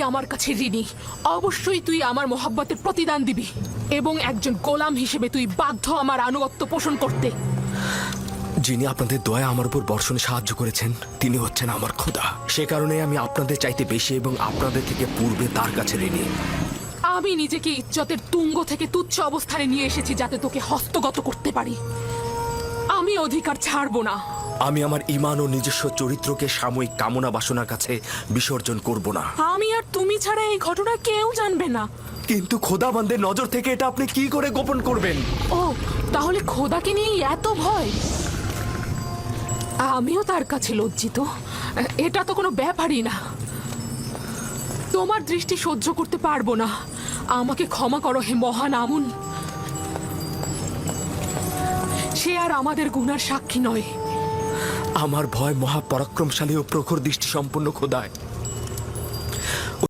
আমার কাছে ঋণী। অবশ্যই তুই আমার মোহাব্বতের প্রতিদান দিবি এবং একজন গোলাম হিসেবে তুই বাধ্য আমার আনুগত্য পোষণ করতে। যিনি আপনাদের দয়া আমার উপর বর্ষণে সাহায্য করেছেন তিনি হচ্ছেন আমার খোদা। সে কারণে আমি আপনাদের চাইতে বেশি এবং আপনাদের থেকে পূর্বে তার কাছে ঋণী। আমি নিজেকে ইজ্জতের তুঙ্গ থেকে তুচ্ছ অবস্থানে নিয়ে এসেছি যাতে তোকে হস্তগত করতে পারি। আমি অধিকার ছাড়বো না। আমি আমার ঈমান ও নিজস্ব চরিত্রকে সাময়িক কামনা বাসনার কাছে বিসর্জন করব না। আমি আর তুমি ছাড়া এই ঘটনা কেউ জানবে না। কিন্তু খোদাবন্দের নজর থেকে এটা আপনি কি করে গোপন করবেন? ও, তাহলে খোদাকে নিয়ে এত ভয়? আমিও তার কাছে লজ্জিত। এটা তো কোনো ব্যাপারই না। তোমার দৃষ্টি সহ্য করতে পারবো না। আমাকে ক্ষমা করো হে মহান আমুন। সে আর আমাদের গুনার সাক্ষী নয়। আমার ভয় মহাপরাক্রমশালী ও প্রখর দৃষ্টি সম্পন্ন খোদায়।